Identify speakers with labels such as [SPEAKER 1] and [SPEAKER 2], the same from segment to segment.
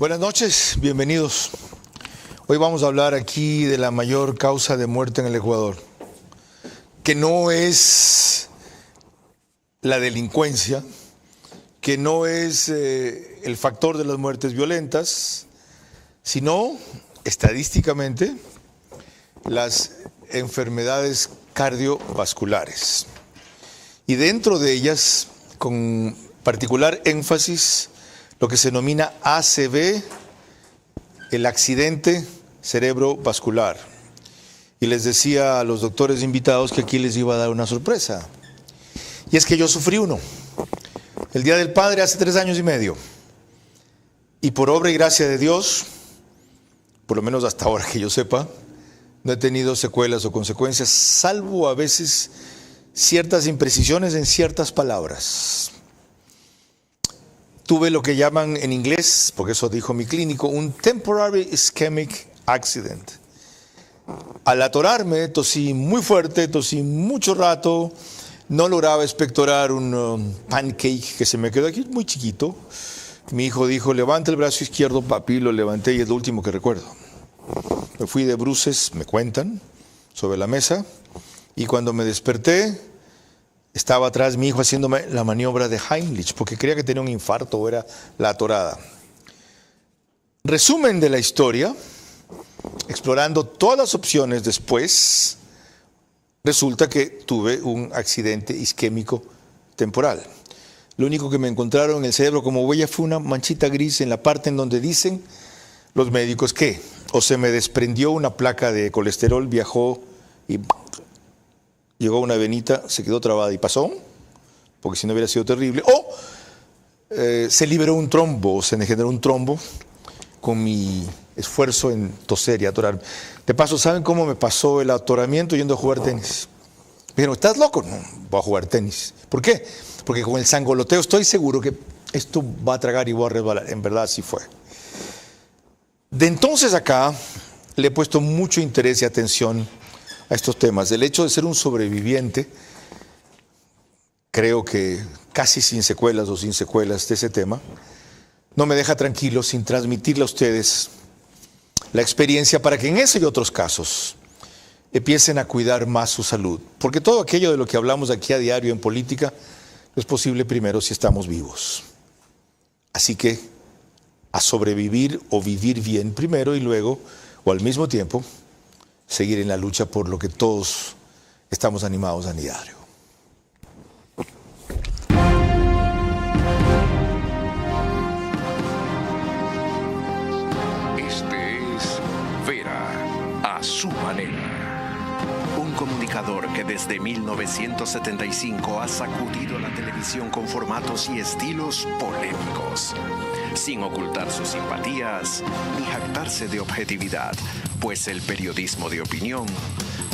[SPEAKER 1] Buenas noches, bienvenidos. Hoy vamos a hablar aquí de la mayor causa de muerte en el Ecuador, que no es la delincuencia, que no es el factor de las muertes violentas, sino estadísticamente las enfermedades cardiovasculares. Y dentro de ellas, con particular énfasis, lo que se denomina ACV, el accidente cerebrovascular. Y les decía a los doctores invitados que aquí les iba a dar una sorpresa. Y es que yo sufrí uno. El Día del Padre hace 3 años y medio. Y por obra y gracia de Dios, por lo menos hasta ahora que yo sepa, no he tenido secuelas o consecuencias, salvo a veces ciertas imprecisiones en ciertas palabras. Tuve lo que llaman en inglés, porque eso dijo mi clínico, un temporary ischemic accident. Al atorarme, tosí muy fuerte, tosí mucho rato, no lograba expectorar un pancake que se me quedó aquí muy chiquito. Mi hijo dijo, levanta el brazo izquierdo, papi, lo levanté y es lo último que recuerdo. Me fui de bruces, me cuentan, sobre la mesa, y cuando me desperté, estaba atrás mi hijo haciéndome la maniobra de Heimlich, porque creía que tenía un infarto o era la atorada. Resumen de la historia, explorando todas las opciones después, resulta que tuve un accidente isquémico temporal. Lo único que me encontraron en el cerebro como huella fue una manchita gris en la parte en donde dicen los médicos que o se me desprendió una placa de colesterol, viajó y llegó a una venita, se quedó trabada y pasó, porque si no hubiera sido terrible, o se liberó un trombo, se me generó un trombo con mi esfuerzo en toser y atorarme. De paso, ¿saben cómo me pasó el atoramiento yendo a jugar tenis? Me dijeron, ¿estás loco? No, voy a jugar tenis. ¿Por qué? Porque con el sangoloteo estoy seguro que esto va a tragar y voy a resbalar. En verdad así fue. De entonces acá le he puesto mucho interés y atención a estos temas. El hecho de ser un sobreviviente, creo que casi sin secuelas o sin secuelas de ese tema, no me deja tranquilo sin transmitirle a ustedes la experiencia para que en ese y otros casos empiecen a cuidar más su salud. Porque todo aquello de lo que hablamos aquí a diario en política es posible primero si estamos vivos. Así que a sobrevivir o vivir bien primero y luego, o al mismo tiempo, seguir en la lucha por lo que todos estamos animados a diario.
[SPEAKER 2] Este es Vera a su manera. Un comunicador que desde 1975 ha sacudido la televisión con formatos y estilos polémicos, sin ocultar sus simpatías ni jactarse de objetividad, pues el periodismo de opinión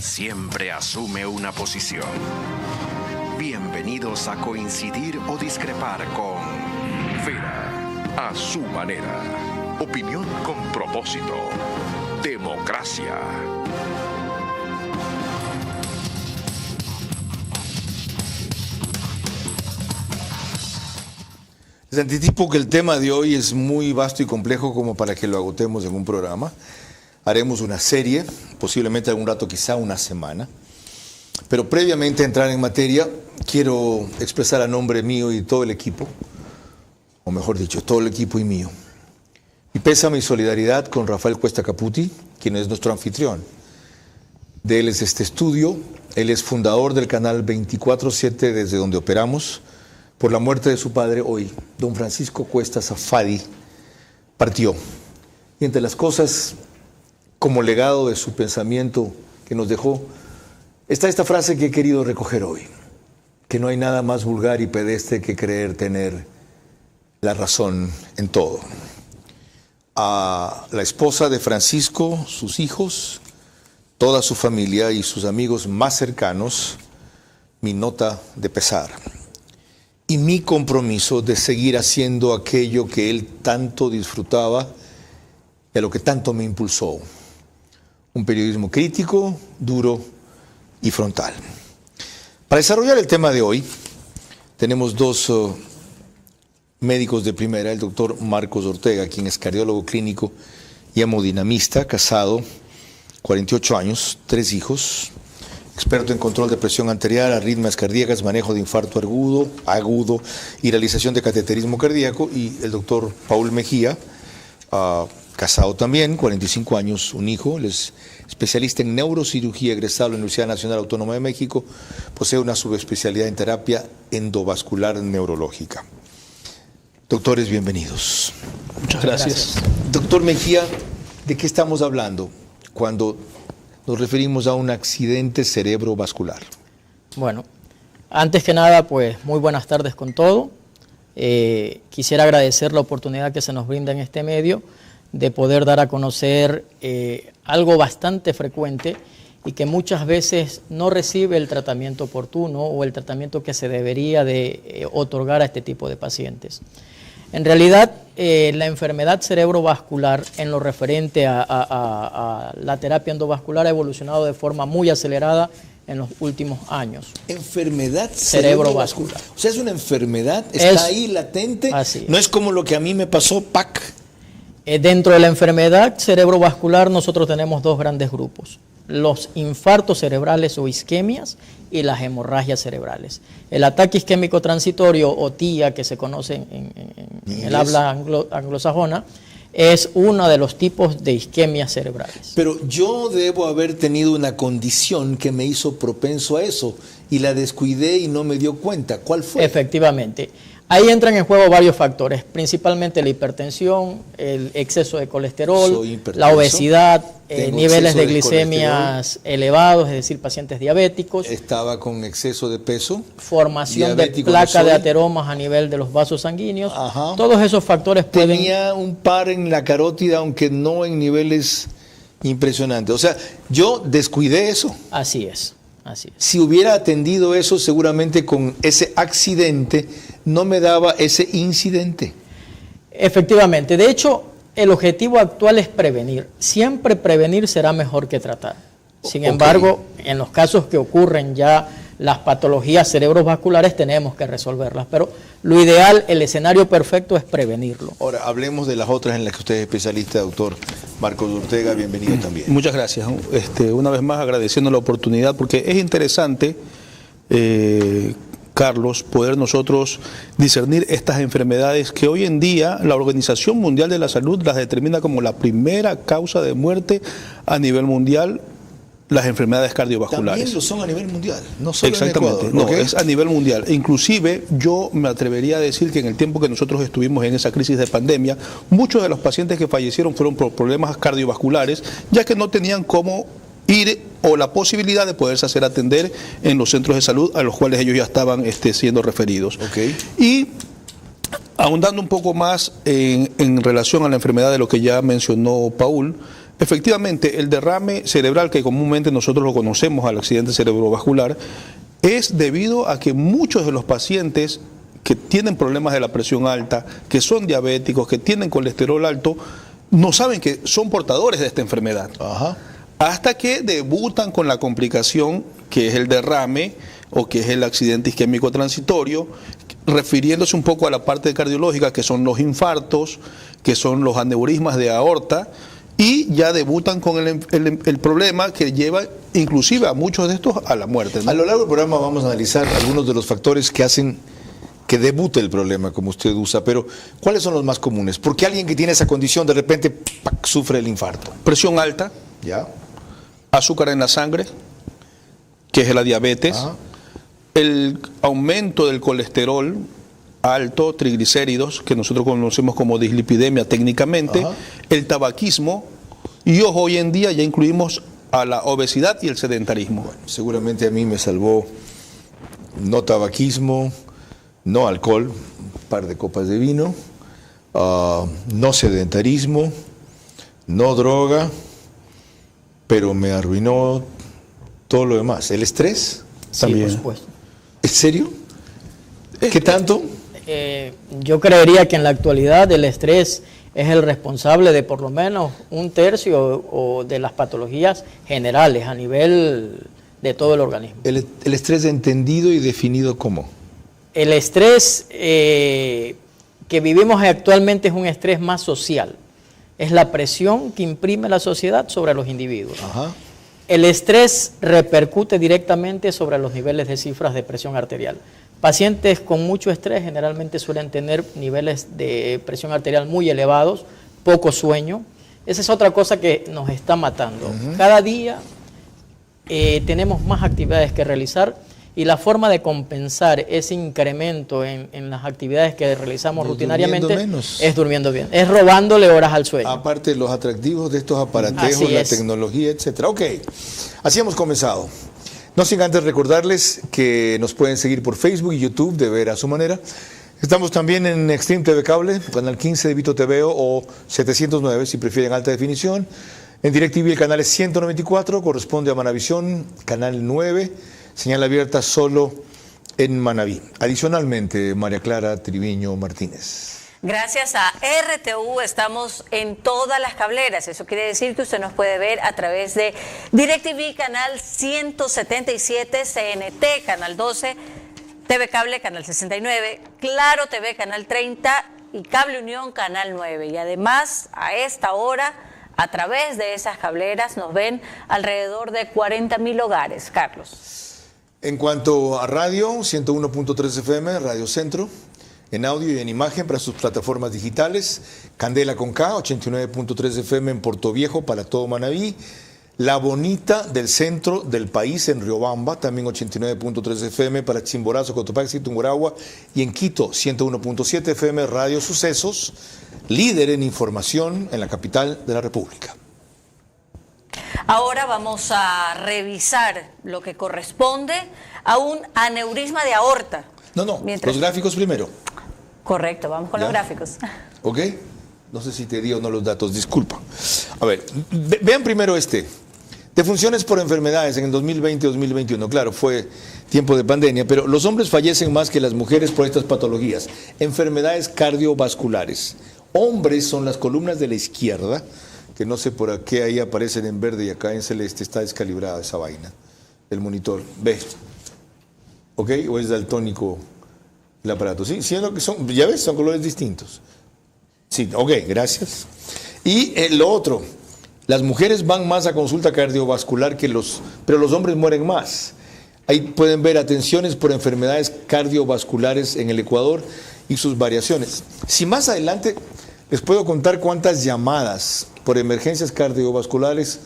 [SPEAKER 2] siempre asume una posición. Bienvenidos a coincidir o discrepar con Vera a su manera. Opinión con propósito. Democracia.
[SPEAKER 1] Les anticipo que el tema de hoy es muy vasto y complejo como para que lo agotemos en un programa. Haremos una serie, posiblemente algún rato, quizá una semana. Pero previamente a entrar en materia, quiero expresar a nombre mío y todo el equipo, o mejor dicho, todo el equipo y mío, mi pésame y solidaridad con Rafael Cuesta Caputi, quien es nuestro anfitrión. De él es este estudio, él es fundador del canal 24/7 desde donde operamos. Por la muerte de su padre hoy, don Francisco Cuesta Safadi partió. Y entre las cosas, como legado de su pensamiento que nos dejó, está esta frase que he querido recoger hoy, que no hay nada más vulgar y pedestre que creer tener la razón en todo. A la esposa de Francisco, sus hijos, toda su familia y sus amigos más cercanos, mi nota de pesar. Y mi compromiso de seguir haciendo aquello que él tanto disfrutaba y a lo que tanto me impulsó. Un periodismo crítico, duro y frontal. Para desarrollar el tema de hoy, tenemos dos médicos de primera, el doctor Marcos Ortega, quien es cardiólogo clínico y hemodinamista, casado, 48 años, 3 hijos, experto en control de presión arterial, arritmias cardíacas, manejo de infarto agudo y realización de cateterismo cardíaco. Y el doctor Paul Mejía, casado también, 45 años, un hijo, él es especialista en neurocirugía, egresado de la Universidad Nacional Autónoma de México, posee una subespecialidad en terapia endovascular neurológica. Doctores, bienvenidos.
[SPEAKER 3] Muchas gracias.
[SPEAKER 1] Doctor Mejía, ¿de qué estamos hablando cuando nos referimos a un accidente cerebrovascular?
[SPEAKER 3] Bueno, antes que nada, pues muy buenas tardes con todo. Quisiera agradecer la oportunidad que se nos brinda en este medio de poder dar a conocer algo bastante frecuente y que muchas veces no recibe el tratamiento oportuno o el tratamiento que se debería de otorgar a este tipo de pacientes. En realidad, la enfermedad cerebrovascular en lo referente a la terapia endovascular ha evolucionado de forma muy acelerada en los últimos años.
[SPEAKER 1] Enfermedad cerebrovascular. O sea, es una enfermedad, está ahí latente.
[SPEAKER 3] Así es.
[SPEAKER 1] No es como lo que a mí me pasó, ¡pac!
[SPEAKER 3] Dentro de la enfermedad cerebrovascular nosotros tenemos dos grandes grupos: los infartos cerebrales o isquemias y las hemorragias cerebrales. El ataque isquémico transitorio o TIA, que se conoce en el habla anglosajona, es uno de los tipos de isquemias cerebrales.
[SPEAKER 1] Pero yo debo haber tenido una condición que me hizo propenso a eso y la descuidé y no me dio cuenta. ¿Cuál fue?
[SPEAKER 3] Efectivamente. Ahí entran en juego varios factores, principalmente la hipertensión, el exceso de colesterol, la obesidad, niveles de glicemias elevados, es decir, pacientes diabéticos.
[SPEAKER 1] Estaba con exceso de peso.
[SPEAKER 3] Formación de placa de ateromas a nivel de los vasos sanguíneos.
[SPEAKER 1] Ajá.
[SPEAKER 3] Todos esos factores pueden...
[SPEAKER 1] Tenía un par en la carótida, aunque no en niveles impresionantes. O sea, yo descuidé eso.
[SPEAKER 3] Así es. Así es.
[SPEAKER 1] Si hubiera atendido eso, seguramente con ese accidente no me daba ese incidente.
[SPEAKER 3] Efectivamente. De hecho, el objetivo actual es prevenir. Siempre prevenir será mejor que tratar. Sin embargo, en los casos que ocurren ya las patologías cerebrovasculares tenemos que resolverlas, pero lo ideal, el escenario perfecto es prevenirlo.
[SPEAKER 1] Ahora, hablemos de las otras en las que usted es especialista, doctor Marcos Ortega, bienvenido también.
[SPEAKER 4] Muchas gracias. Una vez más agradeciendo la oportunidad, porque es interesante, Carlos, poder nosotros discernir estas enfermedades que hoy en día la Organización Mundial de la Salud las determina como la primera causa de muerte a nivel mundial. Las enfermedades cardiovasculares.
[SPEAKER 1] También lo son a nivel mundial, no solo
[SPEAKER 4] exactamente,
[SPEAKER 1] en Ecuador.
[SPEAKER 4] No, es a nivel mundial. Inclusive yo me atrevería a decir que en el tiempo que nosotros estuvimos en esa crisis de pandemia, muchos de los pacientes que fallecieron fueron por problemas cardiovasculares, ya que no tenían cómo ir o la posibilidad de poderse hacer atender en los centros de salud a los cuales ellos ya estaban siendo referidos.
[SPEAKER 1] Okay.
[SPEAKER 4] Y ahondando un poco más en relación a la enfermedad de lo que ya mencionó Paul, efectivamente, el derrame cerebral, que comúnmente nosotros lo conocemos al accidente cerebrovascular, es debido a que muchos de los pacientes que tienen problemas de la presión alta, que son diabéticos, que tienen colesterol alto, no saben que son portadores de esta enfermedad.
[SPEAKER 1] Ajá.
[SPEAKER 4] Hasta que debutan con la complicación que es el derrame o que es el accidente isquémico transitorio, refiriéndose un poco a la parte cardiológica, que son los infartos, que son los aneurismas de aorta, y ya debutan con el problema que lleva inclusive a muchos de estos a la muerte, ¿no?
[SPEAKER 1] A lo largo del programa vamos a analizar algunos de los factores que hacen que debute el problema, como usted usa, pero ¿cuáles son los más comunes? Porque alguien que tiene esa condición de repente ¡pac!, sufre el infarto.
[SPEAKER 4] Presión alta,
[SPEAKER 1] ¿Ya?
[SPEAKER 4] azúcar en la sangre, que es la diabetes, el aumento del colesterol alto, triglicéridos, que nosotros conocemos como dislipidemia técnicamente, el tabaquismo, y hoy en día ya incluimos a la obesidad y el sedentarismo.
[SPEAKER 1] Bueno, seguramente a mí me salvó no tabaquismo, no alcohol, un par de copas de vino, no sedentarismo, no droga, pero me arruinó todo lo demás. ¿El estrés?
[SPEAKER 3] También. Sí, por supuesto.
[SPEAKER 1] ¿En serio? ¿Qué tanto?
[SPEAKER 3] Yo creería que en la actualidad el estrés es el responsable de por lo menos 1/3 o de las patologías generales a nivel de todo el organismo.
[SPEAKER 1] ¿El estrés entendido y definido cómo?
[SPEAKER 3] El estrés que vivimos actualmente es un estrés más social. Es la presión que imprime la sociedad sobre los individuos.
[SPEAKER 1] Ajá.
[SPEAKER 3] El estrés repercute directamente sobre los niveles de cifras de presión arterial. Pacientes con mucho estrés generalmente suelen tener niveles de presión arterial muy elevados, poco sueño. Esa es otra cosa que nos está matando. Cada día tenemos más actividades que realizar y la forma de compensar ese incremento en las actividades que realizamos rutinariamente es durmiendo bien, es robándole horas al sueño.
[SPEAKER 1] Aparte de los atractivos de estos aparatejos, la tecnología, etcétera. Ok, así hemos comenzado. No sin antes recordarles que nos pueden seguir por Facebook y YouTube de Ver a su manera. Estamos también en Extreme TV Cable, canal 15 de Vito TV o 709 si prefieren alta definición. En DirecTV el canal es 194, corresponde a Manavisión, canal 9, señal abierta solo en Manaví. Adicionalmente, María Clara Triviño Martínez.
[SPEAKER 5] Gracias a RTU estamos en todas las cableras. Eso quiere decir que usted nos puede ver a través de DirecTV, canal 177, CNT, canal 12, TV Cable, canal 69, Claro TV, canal 30 y Cable Unión, canal 9. Y además, a esta hora, a través de esas cableras, nos ven alrededor de 40.000 hogares. Carlos.
[SPEAKER 1] En cuanto a radio, 101.3 FM, Radio Centro. En audio y en imagen para sus plataformas digitales, Candela con K, 89.3 FM en Puerto Viejo para todo Manaví, La Bonita del centro del país en Riobamba, también 89.3 FM para Chimborazo, Cotopaxi, Tungurahua, y en Quito, 101.7 FM Radio Sucesos, líder en información en la capital de la República.
[SPEAKER 5] Ahora vamos a revisar lo que corresponde a un aneurisma de aorta.
[SPEAKER 1] Los gráficos primero.
[SPEAKER 5] Correcto, vamos con los gráficos.
[SPEAKER 1] ¿Ok? No sé si te di o no los datos, disculpa. A ver, vean primero de funciones por enfermedades en el 2020-2021. Claro, fue tiempo de pandemia, pero los hombres fallecen más que las mujeres por estas patologías. Enfermedades cardiovasculares. Hombres son las columnas de la izquierda, que no sé por qué ahí aparecen en verde y acá en celeste, está descalibrada esa vaina, el monitor. Ve. ¿Ok? ¿O es daltónico el aparato? Sí, siendo que son, ya ves, son colores distintos. Sí, ok, gracias. Y lo otro, las mujeres van más a consulta cardiovascular pero los hombres mueren más. Ahí pueden ver atenciones por enfermedades cardiovasculares en el Ecuador y sus variaciones. Si más adelante les puedo contar cuántas llamadas por emergencias cardiovasculares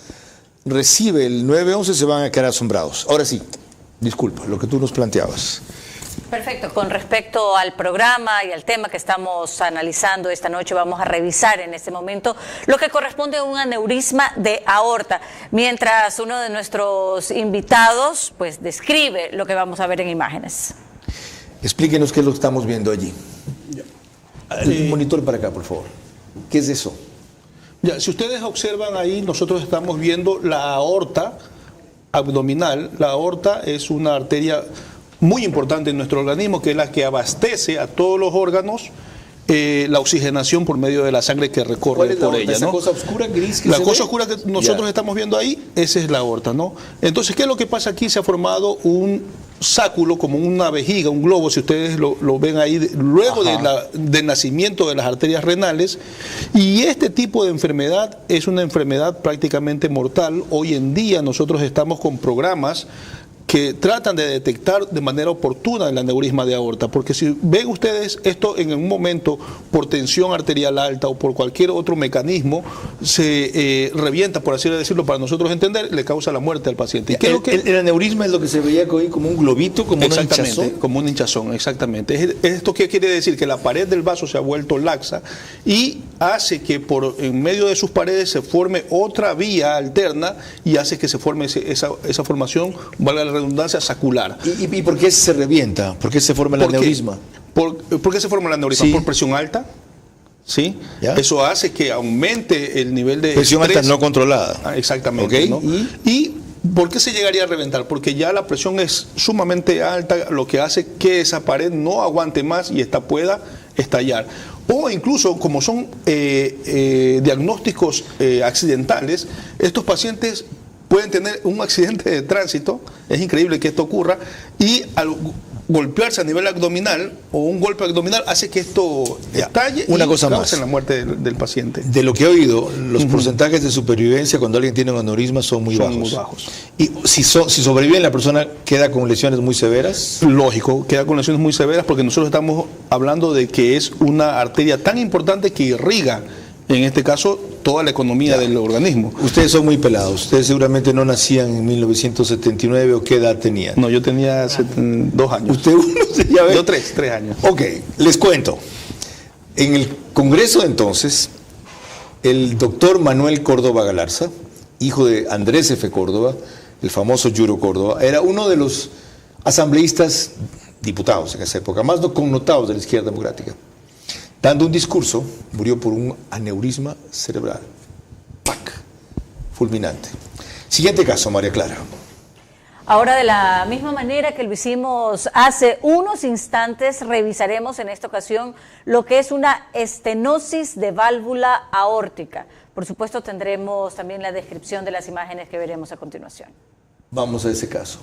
[SPEAKER 1] recibe el 911, se van a quedar asombrados. Ahora sí. Disculpa, lo que tú nos planteabas.
[SPEAKER 5] Perfecto. Con respecto al programa y al tema que estamos analizando esta noche, vamos a revisar en este momento lo que corresponde a un aneurisma de aorta, mientras uno de nuestros invitados pues describe lo que vamos a ver en imágenes.
[SPEAKER 1] Explíquenos qué es lo que estamos viendo allí. El monitor para acá, por favor. ¿Qué es eso?
[SPEAKER 4] Ya, si ustedes observan ahí, nosotros estamos viendo la aorta abdominal. La aorta es una arteria muy importante en nuestro organismo, que es la que abastece a todos los órganos la oxigenación por medio de la sangre que recorre por ella,
[SPEAKER 1] ¿Esa
[SPEAKER 4] ¿no?
[SPEAKER 1] cosa oscura gris que
[SPEAKER 4] la
[SPEAKER 1] se
[SPEAKER 4] cosa
[SPEAKER 1] ve?
[SPEAKER 4] oscura que nosotros estamos viendo ahí, esa es la aorta, ¿no? Entonces, ¿qué es lo que pasa aquí? Se ha formado un sáculo, como una vejiga, un globo, si ustedes lo ven ahí, luego del nacimiento de las arterias renales, y este tipo de enfermedad es una enfermedad prácticamente mortal. Hoy en día nosotros estamos con programas que tratan de detectar de manera oportuna el aneurisma de aorta, porque si ven ustedes esto en un momento por tensión arterial alta o por cualquier otro mecanismo, se revienta, por así decirlo, para nosotros entender, le causa la muerte al paciente.
[SPEAKER 1] El aneurisma es lo que se veía hoy como un globito, como un hinchazón.
[SPEAKER 4] Como un hinchazón, exactamente. ¿Esto qué quiere decir? Que la pared del vaso se ha vuelto laxa y hace que en medio de sus paredes se forme otra vía alterna y hace que se forme esa formación, valga la redundancia, sacular.
[SPEAKER 1] ¿Y por qué se revienta? ¿Por qué se forma el aneurisma?
[SPEAKER 4] ¿Por qué se forma el aneurisma?
[SPEAKER 1] Sí.
[SPEAKER 4] Por presión alta. ¿Sí?
[SPEAKER 1] ¿Ya?
[SPEAKER 4] Eso hace que aumente el nivel de
[SPEAKER 1] presión
[SPEAKER 4] estrés.
[SPEAKER 1] alta no controlada.
[SPEAKER 4] Exactamente.
[SPEAKER 1] Okay.
[SPEAKER 4] ¿No? ¿Y por qué se llegaría a reventar? Porque ya la presión es sumamente alta, lo que hace que esa pared no aguante más y esta pueda estallar. O incluso, como son diagnósticos accidentales, estos pacientes pueden tener un accidente de tránsito, es increíble que esto ocurra, y golpearse a nivel abdominal o un golpe abdominal hace que esto estalle
[SPEAKER 1] una
[SPEAKER 4] y
[SPEAKER 1] cosa
[SPEAKER 4] cause
[SPEAKER 1] más.
[SPEAKER 4] la muerte del paciente.
[SPEAKER 1] De lo que he oído, los porcentajes de supervivencia cuando alguien tiene un aneurisma son muy bajos. Y si sobrevive la persona queda con lesiones muy severas.
[SPEAKER 4] Lógico, queda con lesiones muy severas porque nosotros estamos hablando de que es una arteria tan importante que irriga, en este caso, toda la economía del organismo.
[SPEAKER 1] Ustedes son muy pelados. Ustedes seguramente no nacían en 1979 o qué edad tenían.
[SPEAKER 4] No, yo tenía 2 años.
[SPEAKER 1] Usted uno, ya ve.
[SPEAKER 4] Yo 3 años.
[SPEAKER 1] Ok, les cuento. En el Congreso de entonces, el doctor Manuel Córdoba Galarza, hijo de Andrés F. Córdoba, el famoso Yuro Córdoba, era uno de los asambleístas, diputados en esa época, más connotados de la izquierda democrática. Dando un discurso, murió por un aneurisma cerebral. ¡Pac! Fulminante. Siguiente caso, María Clara.
[SPEAKER 5] Ahora, de la misma manera que lo hicimos hace unos instantes, revisaremos en esta ocasión lo que es una estenosis de válvula aórtica. Por supuesto, tendremos también la descripción de las imágenes que veremos a continuación.
[SPEAKER 1] Vamos a ese caso.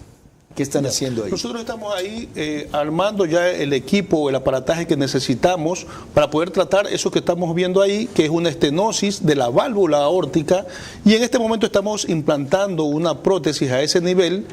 [SPEAKER 1] ¿Qué están haciendo ahí?
[SPEAKER 4] Nosotros estamos ahí armando ya el equipo, el aparataje que necesitamos para poder tratar eso que estamos viendo ahí, que es una estenosis de la válvula aórtica, y en este momento estamos implantando una prótesis a ese nivel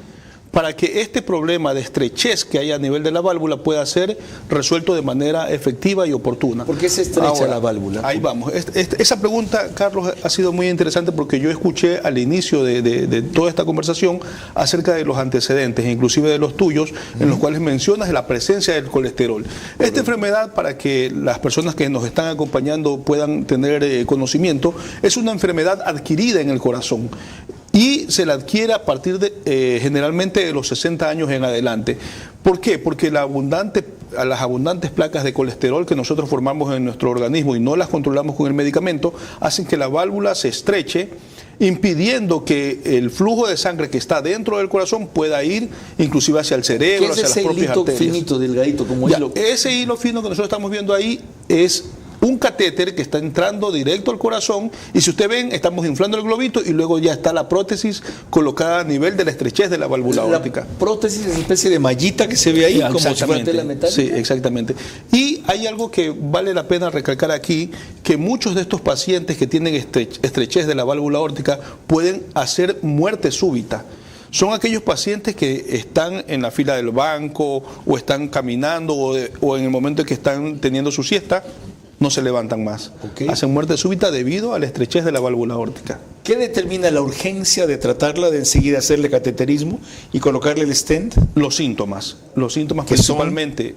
[SPEAKER 4] para que este problema de estrechez que hay a nivel de la válvula pueda ser resuelto de manera efectiva y oportuna.
[SPEAKER 1] ¿Por qué se estrecha la válvula?
[SPEAKER 4] Ahí vamos. Esa pregunta, Carlos, ha sido muy interesante porque yo escuché al inicio de toda esta conversación acerca de los antecedentes, inclusive de los tuyos, en los cuales mencionas la presencia del colesterol. Esta enfermedad, para que las personas que nos están acompañando puedan tener conocimiento, es una enfermedad adquirida en el corazón. Y se la adquiere a partir de generalmente de los 60 años en adelante. ¿Por qué? Porque las abundantes placas de colesterol que nosotros formamos en nuestro organismo y no las controlamos con el medicamento, hacen que la válvula se estreche, impidiendo que el flujo de sangre que está dentro del corazón pueda ir inclusive hacia el cerebro, hacia las propias arterias. ¿Qué es ese hilito
[SPEAKER 1] finito, delgadito, como
[SPEAKER 4] ya,
[SPEAKER 1] hilo?
[SPEAKER 4] Ese hilo fino que nosotros estamos viendo ahí es un catéter que está entrando directo al corazón, y si ustedes ven, estamos inflando el globito y luego ya está la prótesis colocada a nivel de la estrechez de la válvula aórtica.
[SPEAKER 1] La prótesis es una especie de mallita que se ve ahí, como si fuera tela metálica.
[SPEAKER 4] Sí, exactamente. Y hay algo que vale la pena recalcar aquí, que muchos de estos pacientes que tienen estrechez de la válvula aórtica pueden hacer muerte súbita. Son aquellos pacientes que están en la fila del banco o están caminando o en el momento en que están teniendo su siesta, no se levantan más.
[SPEAKER 1] Okay.
[SPEAKER 4] Hacen muerte súbita debido a la estrechez de la válvula aórtica.
[SPEAKER 1] ¿Qué determina la urgencia de tratarla, de enseguida hacerle cateterismo y colocarle el stent?
[SPEAKER 4] Los síntomas principalmente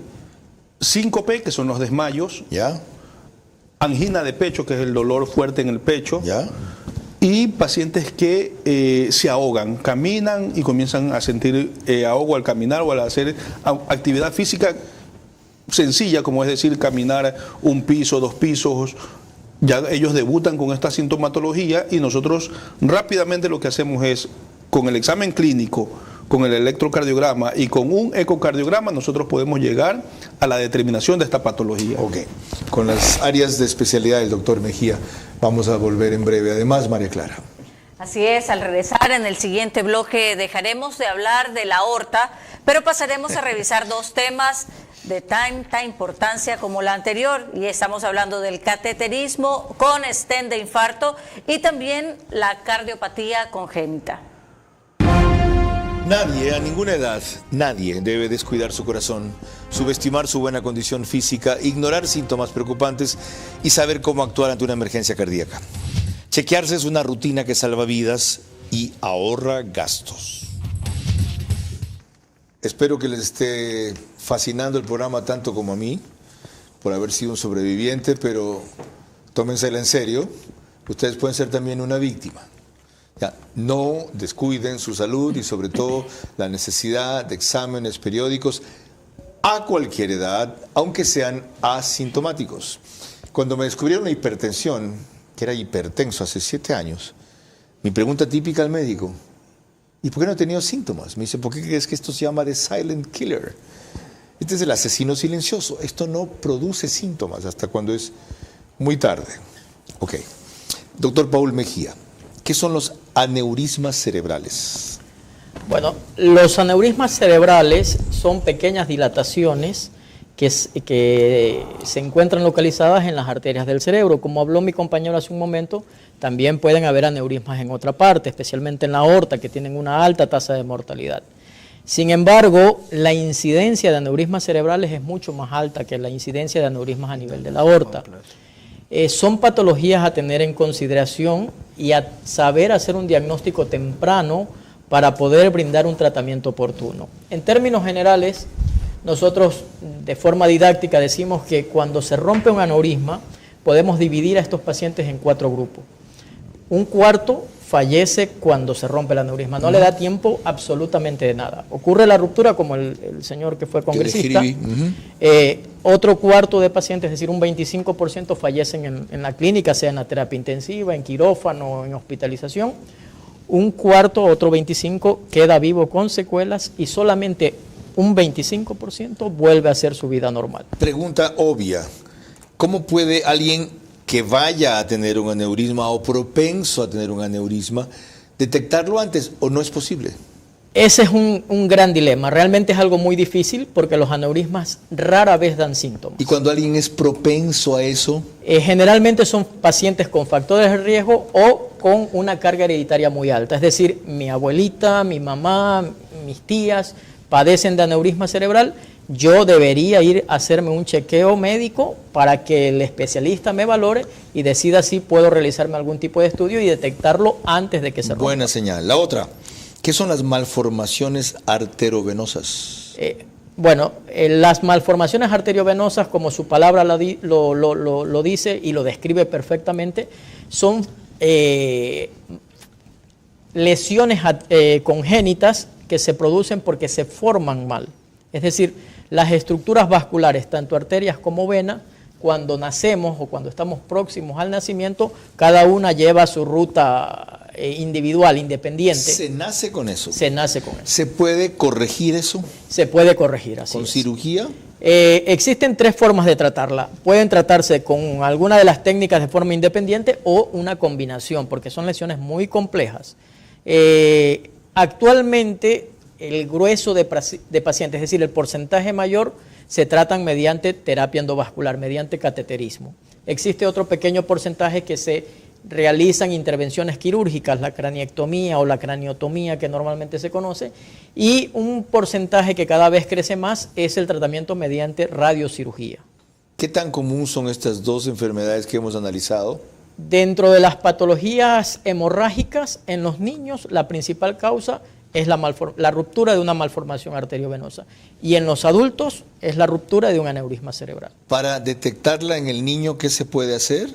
[SPEAKER 4] síncope, que son los desmayos,
[SPEAKER 1] ¿Ya?
[SPEAKER 4] angina de pecho, que es el dolor fuerte en el pecho,
[SPEAKER 1] ¿Ya?
[SPEAKER 4] y pacientes que se ahogan, caminan y comienzan a sentir ahogo al caminar o al hacer actividad física sencilla, como es decir, caminar 1 piso, 2 pisos. Ya ellos debutan con esta sintomatología y nosotros rápidamente lo que hacemos es, con el examen clínico, con el electrocardiograma y con un ecocardiograma, nosotros podemos llegar a la determinación de esta patología.
[SPEAKER 1] Ok. Con las áreas de especialidad del doctor Mejía vamos a volver en breve. Además, María Clara.
[SPEAKER 5] Así es, al regresar en el siguiente bloque dejaremos de hablar de la aorta, pero pasaremos a revisar 2 temas de tanta importancia como la anterior, y estamos hablando del cateterismo con stent de infarto y también la cardiopatía congénita.
[SPEAKER 1] Nadie, a ninguna edad, nadie debe descuidar su corazón, subestimar su buena condición física, ignorar síntomas preocupantes y saber cómo actuar ante una emergencia cardíaca. Chequearse es una rutina que salva vidas y ahorra gastos. Espero que les esté fascinando el programa tanto como a mí, por haber sido un sobreviviente, pero tómensela en serio. Ustedes pueden ser también una víctima. Ya, no descuiden su salud y sobre todo la necesidad de exámenes periódicos a cualquier edad, aunque sean asintomáticos. Cuando me descubrieron la hipertensión, que era hipertenso hace 7 años, mi pregunta típica al médico: ¿y por qué no he tenido síntomas? Me dice: ¿por qué crees que esto se llama the silent killer? Este es el asesino silencioso. Esto no produce síntomas hasta cuando es muy tarde. Ok. Doctor Paul Mejía, ¿qué son los aneurismas cerebrales?
[SPEAKER 3] Bueno, los aneurismas cerebrales son pequeñas dilataciones que se encuentran localizadas en las arterias del cerebro. Como habló mi compañero hace un momento, también pueden haber aneurismas en otra parte, especialmente en la aorta, que tienen una alta tasa de mortalidad. Sin embargo, la incidencia de aneurismas cerebrales es mucho más alta que la incidencia de aneurismas a nivel de la aorta. Son patologías a tener en consideración y a saber hacer un diagnóstico temprano para poder brindar un tratamiento oportuno. En términos generales, nosotros de forma didáctica decimos que cuando se rompe un aneurisma, podemos dividir a estos pacientes en 4 grupos. Un cuarto fallece cuando se rompe el aneurisma, no le da tiempo absolutamente de nada. Ocurre la ruptura, como el señor que fue congresista. Otro cuarto de pacientes, es decir, un 25% fallecen en la clínica, sea en la terapia intensiva, en quirófano, en hospitalización. Un cuarto, otro 25%, queda vivo con secuelas y solamente un 25% vuelve a hacer su vida normal.
[SPEAKER 1] Pregunta obvia. ¿Cómo puede alguien que vaya a tener un aneurisma o propenso a tener un aneurisma detectarlo antes o no es posible?
[SPEAKER 3] Ese es un gran dilema. Realmente es algo muy difícil porque los aneurismas rara vez dan síntomas.
[SPEAKER 1] ¿Y cuando alguien es propenso a eso?
[SPEAKER 3] Generalmente son pacientes con factores de riesgo o con una carga hereditaria muy alta. Es decir, mi abuelita, mi mamá, mis tías padecen de aneurisma cerebral. Yo debería ir a hacerme un chequeo médico para que el especialista me valore y decida si puedo realizarme algún tipo de estudio y detectarlo antes de que se rompa.
[SPEAKER 1] Buena señal. La otra, ¿qué son las malformaciones arteriovenosas?
[SPEAKER 3] Las malformaciones arteriovenosas, como su palabra lo dice y lo describe perfectamente, son lesiones congénitas que se producen porque se forman mal. Es decir, las estructuras vasculares, tanto arterias como venas, cuando nacemos o cuando estamos próximos al nacimiento, cada una lleva su ruta individual, independiente.
[SPEAKER 1] ¿Se nace con eso?
[SPEAKER 3] Se nace con eso.
[SPEAKER 1] ¿Se puede corregir eso?
[SPEAKER 3] Se puede corregir, así
[SPEAKER 1] ¿Con
[SPEAKER 3] es.
[SPEAKER 1] cirugía?
[SPEAKER 3] Existen 3 formas de tratarla. Pueden tratarse con alguna de las técnicas de forma independiente o una combinación, porque son lesiones muy complejas. Actualmente, el grueso de pacientes, es decir, el porcentaje mayor, se tratan mediante terapia endovascular, mediante cateterismo. Existe otro pequeño porcentaje que se realizan intervenciones quirúrgicas, la craniectomía o la craniotomía que normalmente se conoce, y un porcentaje que cada vez crece más es el tratamiento mediante radiocirugía.
[SPEAKER 1] ¿Qué tan común son estas 2 enfermedades que hemos analizado?
[SPEAKER 3] Dentro de las patologías hemorrágicas en los niños, la principal causa es la ruptura de una malformación arteriovenosa. Y en los adultos es la ruptura de un aneurisma cerebral.
[SPEAKER 1] Para detectarla en el niño, ¿qué se puede hacer?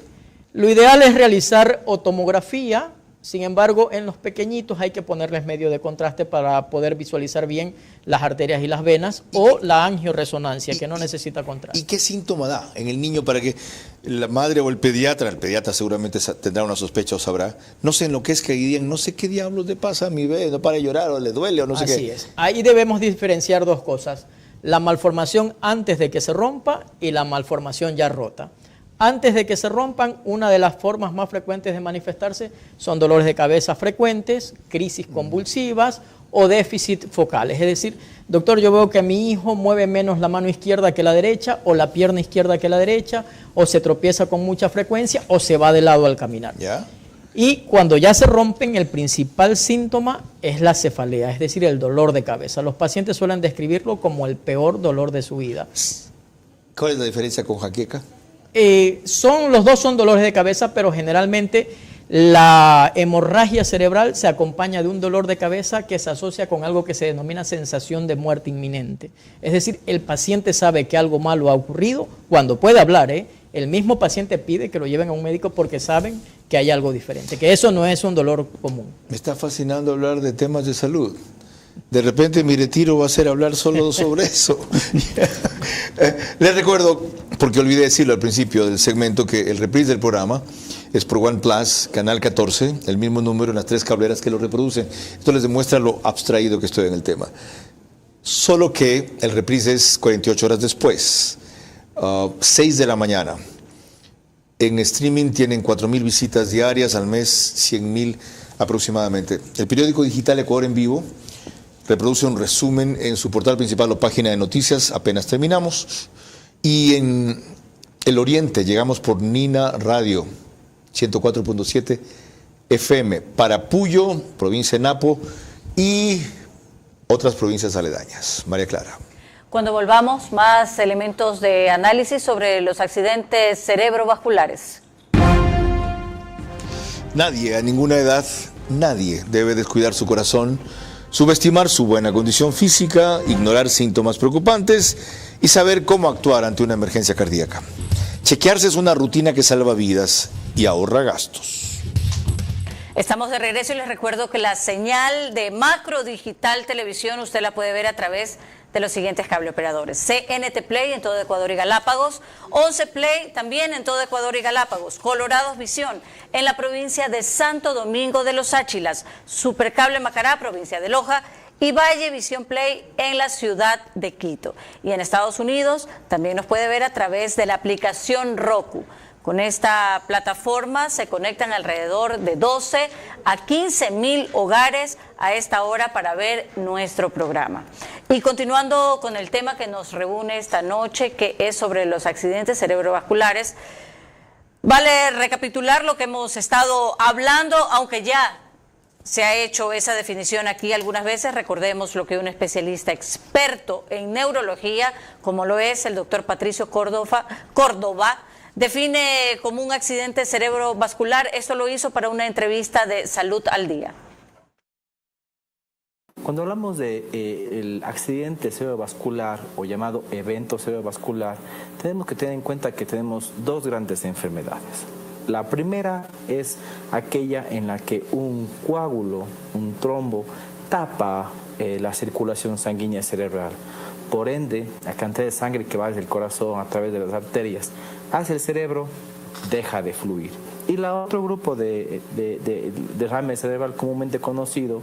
[SPEAKER 3] Lo ideal es realizar otomografía. Sin embargo, en los pequeñitos hay que ponerles medio de contraste para poder visualizar bien las arterias y las venas, o la angioresonancia, que no necesita contraste.
[SPEAKER 1] ¿Y qué síntoma da en el niño para que la madre o el pediatra seguramente tendrá una sospecha o sabrá, no se enloquezca y digan, no sé qué diablos le pasa a mi bebé, no para de llorar o le duele o no sé qué?
[SPEAKER 3] Así es. Ahí debemos diferenciar 2 cosas: la malformación antes de que se rompa y la malformación ya rota. Antes de que se rompan, una de las formas más frecuentes de manifestarse son dolores de cabeza frecuentes, crisis convulsivas o déficit focales. Es decir, doctor, yo veo que mi hijo mueve menos la mano izquierda que la derecha, o la pierna izquierda que la derecha, o se tropieza con mucha frecuencia, o se va de lado al caminar.
[SPEAKER 1] ¿Ya?
[SPEAKER 3] Y cuando ya se rompen, el principal síntoma es la cefalea, es decir, el dolor de cabeza. Los pacientes suelen describirlo como el peor dolor de su vida.
[SPEAKER 1] ¿Cuál es la diferencia con jaqueca?
[SPEAKER 3] Los 2 son dolores de cabeza, pero generalmente la hemorragia cerebral se acompaña de un dolor de cabeza que se asocia con algo que se denomina sensación de muerte inminente. Es decir, el paciente sabe que algo malo ha ocurrido cuando puede hablar. El mismo paciente pide que lo lleven a un médico porque saben que hay algo diferente, que eso no es un dolor común.
[SPEAKER 1] Me está fascinando hablar de temas de salud. De repente mi retiro va a ser hablar solo sobre eso. Les recuerdo, porque olvidé decirlo al principio del segmento, que el reprise del programa es por One Plus, canal 14, el mismo número en las 3 cableras que lo reproducen. Esto les demuestra lo abstraído que estoy en el tema. Solo que el reprise es 48 horas después, 6 de la mañana. En streaming tienen 4.000 visitas diarias, al mes 100.000 aproximadamente. El periódico digital Ecuador en Vivo reproduce un resumen en su portal principal o página de noticias, apenas terminamos. Y en el oriente llegamos por Nina Radio, 104.7 FM, para Puyo, provincia de Napo, y otras provincias aledañas. María Clara.
[SPEAKER 5] Cuando volvamos, más elementos de análisis sobre los accidentes cerebrovasculares.
[SPEAKER 1] Nadie, a ninguna edad, nadie debe descuidar su corazón, subestimar su buena condición física, ignorar síntomas preocupantes y saber cómo actuar ante una emergencia cardíaca. Chequearse es una rutina que salva vidas y ahorra gastos.
[SPEAKER 5] Estamos de regreso y les recuerdo que la señal de Macro Digital Televisión usted la puede ver a través de los siguientes cableoperadores: CNT Play en todo Ecuador y Galápagos, 11 Play también en todo Ecuador y Galápagos, Colorados Visión en la provincia de Santo Domingo de los Áchilas, Supercable Macará, provincia de Loja, y Valle Visión Play en la ciudad de Quito. Y en Estados Unidos también nos puede ver a través de la aplicación Roku. Con esta plataforma se conectan alrededor de 12 a 15.000 hogares a esta hora para ver nuestro programa. Y continuando con el tema que nos reúne esta noche, que es sobre los accidentes cerebrovasculares, vale recapitular lo que hemos estado hablando, aunque ya se ha hecho esa definición aquí algunas veces. Recordemos lo que un especialista experto en neurología, como lo es el doctor Patricio Córdoba, define como un accidente cerebrovascular. Esto lo hizo para una entrevista de Salud al Día.
[SPEAKER 6] Cuando hablamos de el accidente cerebrovascular o llamado evento cerebrovascular, tenemos que tener en cuenta que tenemos dos grandes enfermedades. La primera es aquella en la que un coágulo, un trombo, tapa la circulación sanguínea cerebral. Por ende, la cantidad de sangre que va desde el corazón a través de las arterias hacia el cerebro deja de fluir. Y el otro grupo de derrame cerebral comúnmente conocido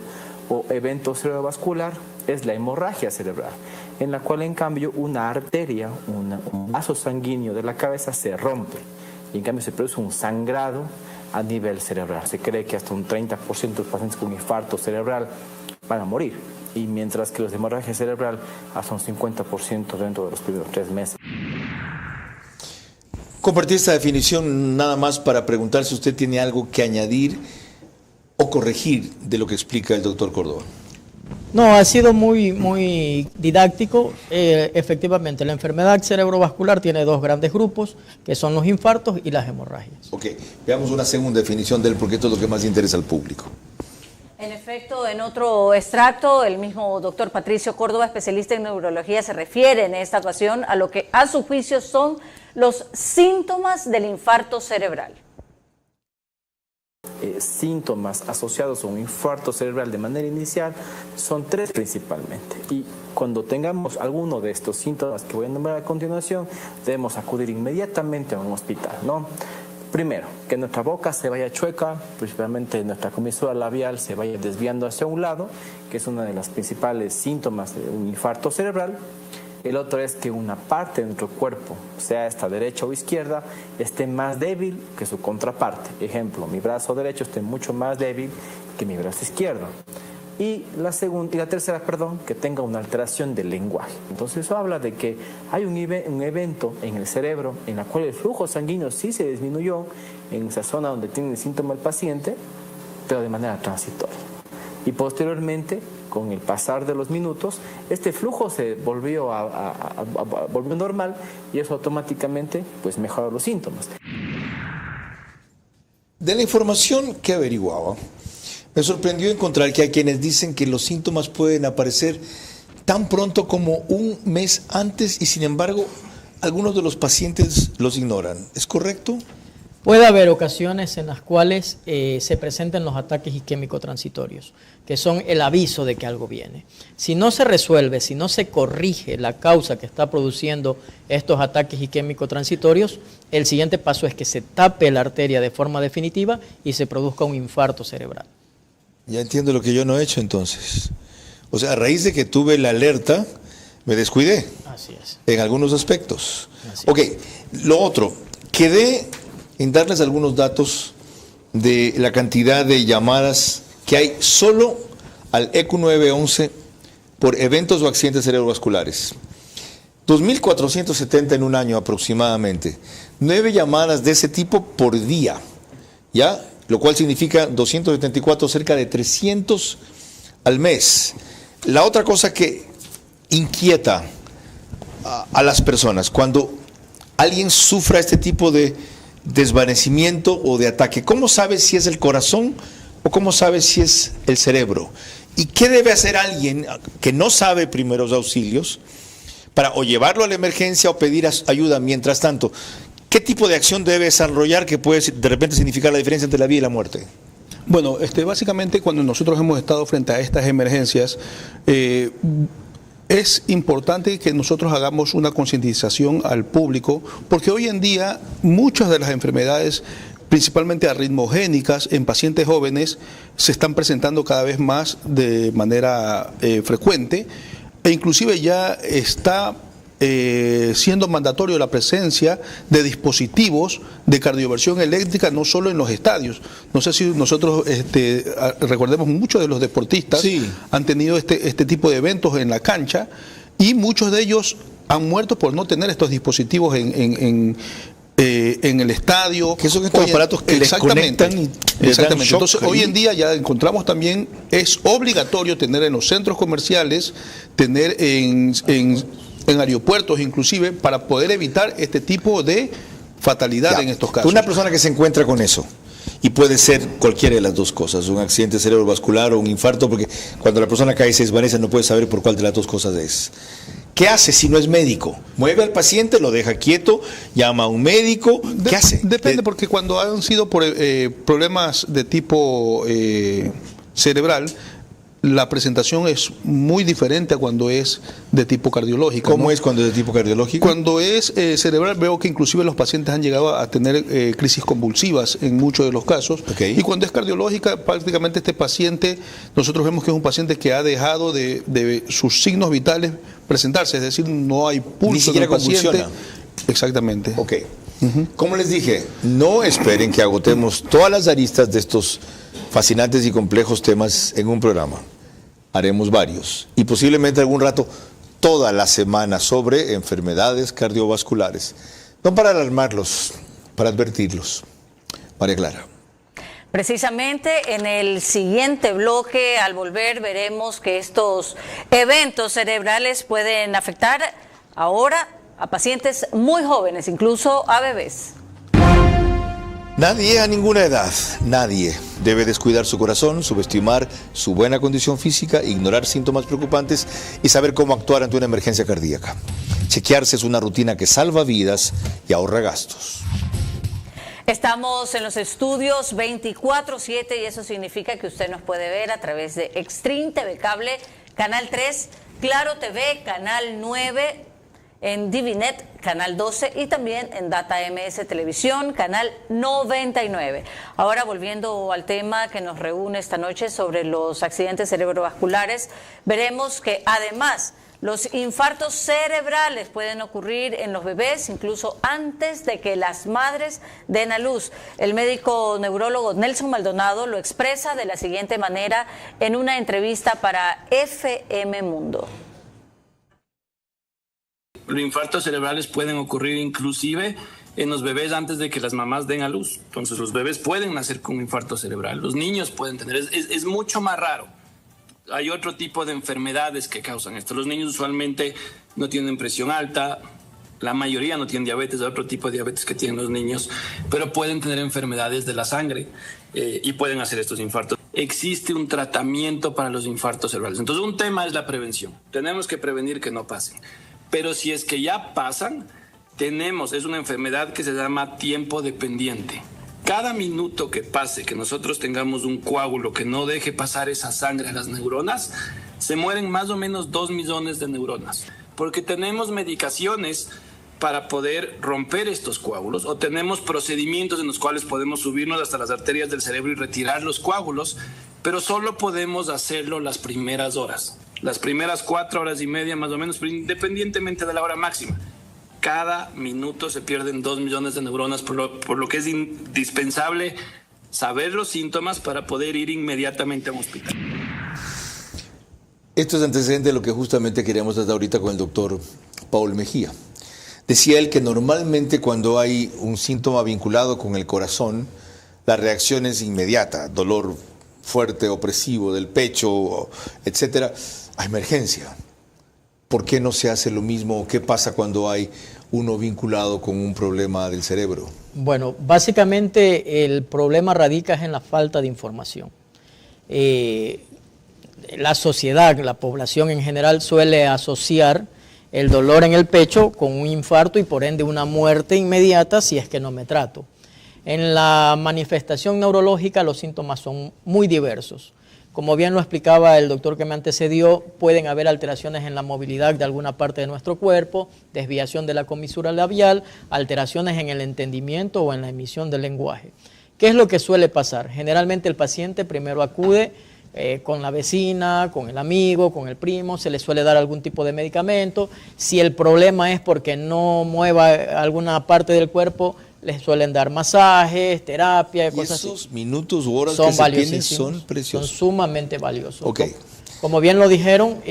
[SPEAKER 6] o evento cerebrovascular es la hemorragia cerebral, en la cual en cambio una arteria, un vaso sanguíneo de la cabeza se rompe y en cambio se produce un sangrado a nivel cerebral. Se cree que hasta un 30% de los pacientes con infarto cerebral van a morir, y mientras que los de hemorragia cerebral hasta un 50% dentro de los primeros 3 meses.
[SPEAKER 1] Compartí esta definición nada más para preguntar si usted tiene algo que añadir o corregir de lo que explica el doctor Córdoba.
[SPEAKER 3] No, ha sido muy didáctico. Efectivamente, la enfermedad cerebrovascular tiene dos grandes grupos, que son los infartos y las hemorragias.
[SPEAKER 1] Ok, veamos una segunda definición de él, porque esto es lo que más interesa al público.
[SPEAKER 5] En efecto, en otro extracto, el mismo doctor Patricio Córdoba, especialista en neurología, se refiere en esta ocasión a lo que a su juicio son los síntomas del infarto cerebral.
[SPEAKER 6] Síntomas asociados a un infarto cerebral de manera inicial son 3 principalmente, y cuando tengamos alguno de estos síntomas que voy a nombrar a continuación, debemos acudir inmediatamente a un hospital, ¿no? Primero, que nuestra boca se vaya chueca, principalmente nuestra comisura labial se vaya desviando hacia un lado, que es uno de los principales síntomas de un infarto cerebral. El otro es que una parte de nuestro cuerpo, sea esta derecha o izquierda, esté más débil que su contraparte. Ejemplo, mi brazo derecho esté mucho más débil que mi brazo izquierdo. Y la tercera, que tenga una alteración del lenguaje. Entonces eso habla de que hay un evento en el cerebro en la cual el flujo sanguíneo sí se disminuyó en esa zona donde tiene el síntoma el paciente, pero de manera transitoria. Y posteriormente, con el pasar de los minutos, este flujo se volvió volvió normal, y eso automáticamente pues mejora los síntomas.
[SPEAKER 1] De la información que averiguaba, me sorprendió encontrar que hay quienes dicen que los síntomas pueden aparecer tan pronto como un mes antes, y sin embargo algunos de los pacientes los ignoran. ¿Es correcto?
[SPEAKER 3] Puede haber ocasiones en las cuales se presenten los ataques isquémico-transitorios, que son el aviso de que algo viene. Si no se resuelve, si no se corrige la causa que está produciendo estos ataques isquémico-transitorios, el siguiente paso es que se tape la arteria de forma definitiva y se produzca un infarto cerebral.
[SPEAKER 1] Ya entiendo lo que yo no he hecho entonces. O sea, a raíz de que tuve la alerta, me descuidé.
[SPEAKER 3] Así es.
[SPEAKER 1] En algunos aspectos.
[SPEAKER 3] Así
[SPEAKER 1] Ok, lo otro, quedé en darles algunos datos de la cantidad de llamadas que hay solo al EQ 911 por eventos o accidentes cerebrovasculares. 2.470 en un año aproximadamente. 9 llamadas de ese tipo por día, ¿ya? Lo cual significa 274, cerca de 300 al mes. La otra cosa que inquieta a las personas, cuando alguien sufra este tipo de desvanecimiento o de ataque, ¿cómo sabes si es el corazón o cómo sabes si es el cerebro? ¿Y qué debe hacer alguien que no sabe primeros auxilios para o llevarlo a la emergencia o pedir ayuda mientras tanto? ¿Qué tipo de acción debe desarrollar que puede de repente significar la diferencia entre la vida y la muerte?
[SPEAKER 4] Bueno, básicamente cuando nosotros hemos estado frente a estas emergencias, es importante que nosotros hagamos una concientización al público, porque hoy en día muchas de las enfermedades, principalmente arritmogénicas en pacientes jóvenes, se están presentando cada vez más de manera frecuente, e inclusive ya está siendo mandatorio la presencia de dispositivos de cardioversión eléctrica, no solo en los estadios. No sé si nosotros recordemos, muchos de los deportistas han tenido este tipo de eventos en la cancha, y muchos de ellos han muerto por no tener estos dispositivos en el estadio.
[SPEAKER 1] Que son estos aparatos que les conectan y les dan shock.
[SPEAKER 4] Entonces, hoy en día ya encontramos también, es obligatorio tener en los centros comerciales, tener en aeropuertos inclusive, para poder evitar este tipo de fatalidad en estos casos.
[SPEAKER 1] Una persona que se encuentra con eso, y puede ser cualquiera de las dos cosas, un accidente cerebrovascular o un infarto, porque cuando la persona cae y se desvanece no puede saber por cuál de las dos cosas es. ¿Qué hace si no es médico? ¿Mueve al paciente, lo deja quieto, llama a un médico? ¿Qué hace?
[SPEAKER 4] Depende, porque cuando han sido por problemas de tipo cerebral, la presentación es muy diferente a cuando es de tipo cardiológico.
[SPEAKER 1] ¿Cómo es cuando es de tipo cardiológico?
[SPEAKER 4] Cuando es cerebral, veo que inclusive los pacientes han llegado a tener crisis convulsivas en muchos de los casos. Y cuando es cardiológica, prácticamente este paciente, nosotros vemos que es un paciente que ha dejado de sus signos vitales presentarse, es decir, no hay pulso.
[SPEAKER 1] Ni siquiera convulsiona.
[SPEAKER 4] Exactamente.
[SPEAKER 1] Ok. Como les dije, no esperen que agotemos todas las aristas de estos fascinantes y complejos temas en un programa. Haremos varios y posiblemente algún rato toda la semana sobre enfermedades cardiovasculares. No para alarmarlos, para advertirlos. María Clara.
[SPEAKER 5] Precisamente en el siguiente bloque, al volver, veremos que estos eventos cerebrales pueden afectar ahora a pacientes muy jóvenes, incluso a bebés.
[SPEAKER 1] Nadie a ninguna edad, nadie debe descuidar su corazón, subestimar su buena condición física, ignorar síntomas preocupantes y saber cómo actuar ante una emergencia cardíaca. Chequearse es una rutina que salva vidas y ahorra gastos.
[SPEAKER 5] Estamos en los estudios 24/7 y eso significa que usted nos puede ver a través de Extreme TV Cable, Canal 3, Claro TV, Canal 9, en Divinet, Canal 12 y también en Data MS Televisión, Canal 99. Ahora, volviendo al tema que nos reúne esta noche sobre los accidentes cerebrovasculares, veremos que además los infartos cerebrales pueden ocurrir en los bebés incluso antes de que las madres den a luz. El médico neurólogo Nelson Maldonado lo expresa de la siguiente manera en una entrevista para FM Mundo.
[SPEAKER 7] Los infartos cerebrales pueden ocurrir inclusive en los bebés antes de que las mamás den a luz. Entonces los bebés pueden nacer con un infarto cerebral, los niños pueden tener, es mucho más raro. Hay otro tipo de enfermedades que causan esto. Los niños usualmente no tienen presión alta, la mayoría no tienen diabetes, hay otro tipo de diabetes que tienen los niños, pero pueden tener enfermedades de la sangre y pueden hacer estos infartos. Existe un tratamiento para los infartos cerebrales. Entonces un tema es la prevención. Tenemos que prevenir que no pasen. Pero si es que ya pasan, es una enfermedad que se llama tiempo dependiente. Cada minuto que pase, que nosotros tengamos un coágulo que no deje pasar esa sangre a las neuronas, se mueren más o menos 2 millones de neuronas. Porque tenemos medicaciones para poder romper estos coágulos o tenemos procedimientos en los cuales podemos subirnos hasta las arterias del cerebro y retirar los coágulos, pero solo podemos hacerlo las primeras horas. Las primeras 4 horas y media más o menos, pero independientemente de la hora máxima. Cada minuto se pierden 2 millones de neuronas, por lo que es indispensable saber los síntomas para poder ir inmediatamente a un hospital.
[SPEAKER 1] Esto es antecedente de lo que justamente queríamos tratar ahorita con el doctor Paul Mejía. Decía él que normalmente cuando hay un síntoma vinculado con el corazón, la reacción es inmediata, dolor fuerte, opresivo del pecho, etcétera, a emergencia. ¿Por qué no se hace lo mismo? ¿Qué pasa cuando hay uno vinculado con un problema del cerebro?
[SPEAKER 3] Bueno, básicamente el problema radica en la falta de información. La sociedad, la población en general suele asociar el dolor en el pecho con un infarto y por ende una muerte inmediata si es que no me trato. En la manifestación neurológica los síntomas son muy diversos. Como bien lo explicaba el doctor que me antecedió, pueden haber alteraciones en la movilidad de alguna parte de nuestro cuerpo, desviación de la comisura labial, alteraciones en el entendimiento o en la emisión del lenguaje. ¿Qué es lo que suele pasar? Generalmente el paciente primero acude con la vecina, con el amigo, con el primo, se le suele dar algún tipo de medicamento. Si el problema es porque no mueva alguna parte del cuerpo, les suelen dar masajes, terapia y cosas así.
[SPEAKER 1] Esos minutos u horas
[SPEAKER 3] son
[SPEAKER 1] que se tienen son preciosos.
[SPEAKER 3] Son sumamente valiosos.
[SPEAKER 1] Okay.
[SPEAKER 3] Como bien lo dijeron,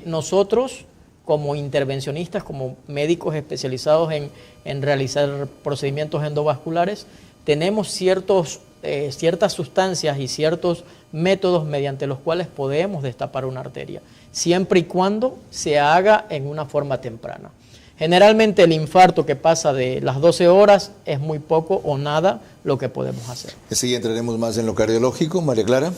[SPEAKER 3] nosotros como intervencionistas, como médicos especializados en realizar procedimientos endovasculares, tenemos ciertas sustancias y ciertos métodos mediante los cuales podemos destapar una arteria, siempre y cuando se haga en una forma temprana. Generalmente el infarto que pasa de las 12 horas es muy poco o nada lo que podemos hacer.
[SPEAKER 1] Enseguida entraremos más en lo cardiológico, María Clara.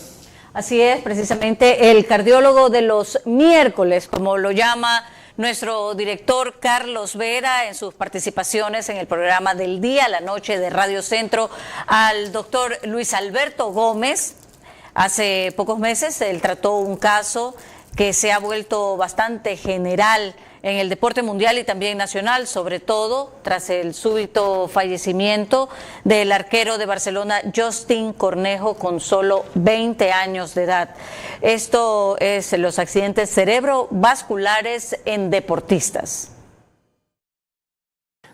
[SPEAKER 5] Así es, precisamente el cardiólogo de los miércoles, como lo llama nuestro director Carlos Vera en sus participaciones en el programa del día, la noche de Radio Centro, al doctor Luis Alberto Gómez. Hace pocos meses él trató un caso que se ha vuelto bastante general en el deporte mundial y también nacional, sobre todo tras el súbito fallecimiento del arquero de Barcelona, Justin Cornejo, con solo 20 años de edad. Esto es los accidentes cerebrovasculares en deportistas.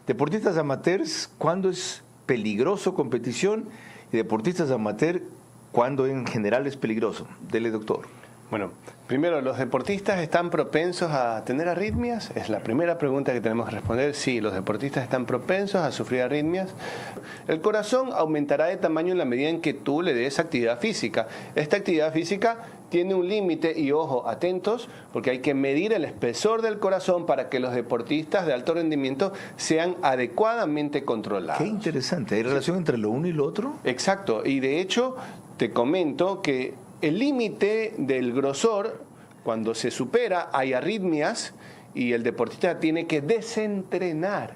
[SPEAKER 1] Deportistas amateurs, ¿cuándo es peligroso competición? Y deportistas amateur, ¿cuándo en general es peligroso? Dele, doctor.
[SPEAKER 8] Bueno, primero, ¿los deportistas están propensos a tener arritmias? Es la primera pregunta que tenemos que responder. Sí, los deportistas están propensos a sufrir arritmias. El corazón aumentará de tamaño en la medida en que tú le des actividad física. Esta actividad física tiene un límite y, ojo, atentos, porque hay que medir el espesor del corazón para que los deportistas de alto rendimiento sean adecuadamente controlados.
[SPEAKER 1] Qué interesante. ¿Hay relación entre lo uno y lo otro?
[SPEAKER 8] Exacto. Y de hecho, te comento que el límite del grosor, cuando se supera, hay arritmias y el deportista tiene que desentrenar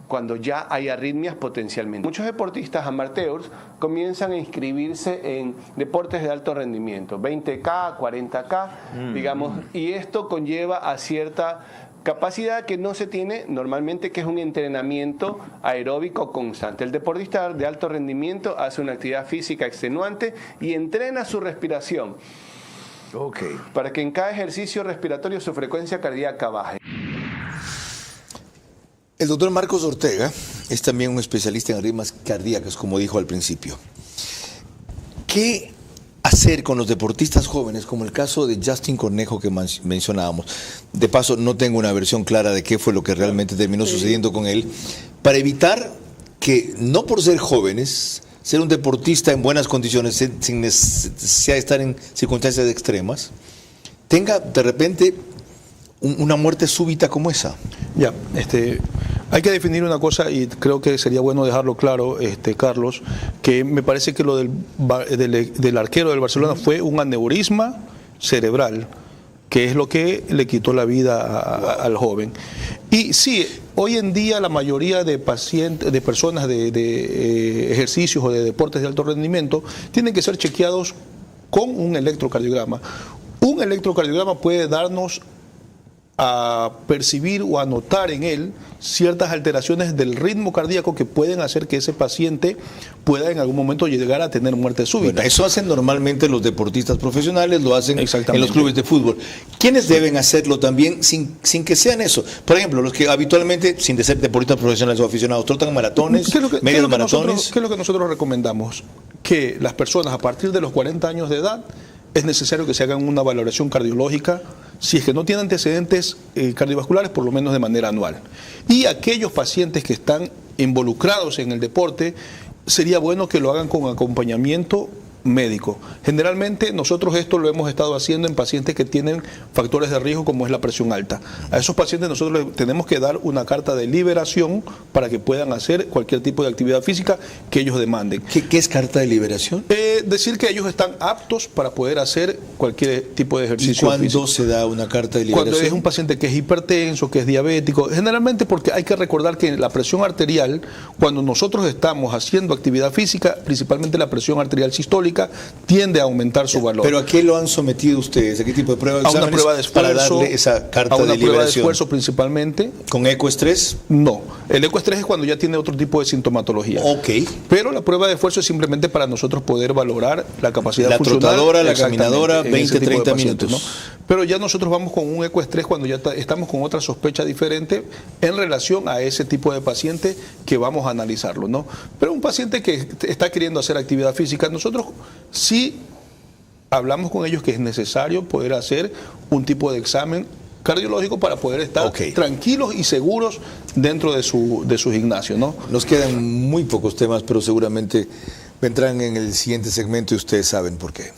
[SPEAKER 8] cuando ya hay arritmias potencialmente. Muchos deportistas amateurs comienzan a inscribirse en deportes de alto rendimiento, 20K, 40K, digamos, y esto conlleva a cierta capacidad que no se tiene normalmente, que es un entrenamiento aeróbico constante. El deportista de alto rendimiento hace una actividad física extenuante y entrena su respiración.
[SPEAKER 1] Okay.
[SPEAKER 8] Para que en cada ejercicio respiratorio su frecuencia cardíaca baje.
[SPEAKER 1] El doctor Marcos Ortega es también un especialista en arritmias cardíacas, como dijo al principio. ¿Qué hacer con los deportistas jóvenes, como el caso de Justin Cornejo que mencionábamos? De paso, no tengo una versión clara de qué fue lo que realmente terminó sucediendo con él, para evitar que, no por ser jóvenes, ser un deportista en buenas condiciones, sin necesidad de estar en circunstancias extremas, tenga de repente una muerte súbita como esa.
[SPEAKER 4] Ya, hay que definir una cosa y creo que sería bueno dejarlo claro, Carlos, que me parece que lo del arquero del Barcelona fue un aneurisma cerebral, que es lo que le quitó la vida al joven. Y sí, hoy en día la mayoría de pacientes, de personas de ejercicios o de deportes de alto rendimiento, tienen que ser chequeados con un electrocardiograma. Un electrocardiograma puede darnos a percibir o a notar en él ciertas alteraciones del ritmo cardíaco que pueden hacer que ese paciente pueda en algún momento llegar a tener muerte súbita.
[SPEAKER 1] Bueno, eso hacen normalmente los deportistas profesionales, lo hacen en los clubes de fútbol. ¿Quiénes deben hacerlo también sin que sean eso? Por ejemplo, los que habitualmente, sin de ser deportistas profesionales o aficionados, trotan maratones, medios maratones.
[SPEAKER 4] ¿Qué es lo que nosotros recomendamos? Que las personas a partir de los 40 años de edad es necesario que se hagan una valoración cardiológica, si es que no tienen antecedentes cardiovasculares, por lo menos de manera anual. Y aquellos pacientes que están involucrados en el deporte, sería bueno que lo hagan con acompañamiento médico. Generalmente nosotros esto lo hemos estado haciendo en pacientes que tienen factores de riesgo como es la presión alta. A esos pacientes nosotros les tenemos que dar una carta de liberación para que puedan hacer cualquier tipo de actividad física que ellos demanden.
[SPEAKER 1] ¿Qué es carta de liberación?
[SPEAKER 4] Decir que ellos están aptos para poder hacer cualquier tipo de ejercicio
[SPEAKER 1] físico. ¿Y cuándo se da una carta de liberación?
[SPEAKER 4] Cuando es un paciente que es hipertenso, que es diabético, generalmente, porque hay que recordar que la presión arterial, cuando nosotros estamos haciendo actividad física, principalmente la presión arterial sistólica, tiende a aumentar su valor.
[SPEAKER 1] ¿Pero a qué lo han sometido ustedes? ¿A qué tipo de prueba de
[SPEAKER 4] exámenes? A una prueba de esfuerzo,
[SPEAKER 1] para darle esa carta de liberación.
[SPEAKER 4] A una prueba de esfuerzo principalmente.
[SPEAKER 1] ¿Con ecoestrés?
[SPEAKER 4] No. El ecoestrés es cuando ya tiene otro tipo de sintomatología.
[SPEAKER 1] Ok.
[SPEAKER 4] Pero la prueba de esfuerzo es simplemente para nosotros poder valorar la capacidad funcional.
[SPEAKER 1] La trotadora, la caminadora, 20, 30 minutos.
[SPEAKER 4] ¿No? Pero ya nosotros vamos con un ecoestrés cuando ya estamos con otra sospecha diferente en relación a ese tipo de paciente que vamos a analizarlo, ¿no? Pero un paciente que está queriendo hacer actividad física, nosotros sí hablamos con ellos que es necesario poder hacer un tipo de examen cardiológico para poder estar tranquilos y seguros dentro de su gimnasio, ¿no?
[SPEAKER 1] Nos quedan muy pocos temas, pero seguramente vendrán en el siguiente segmento y ustedes saben por qué.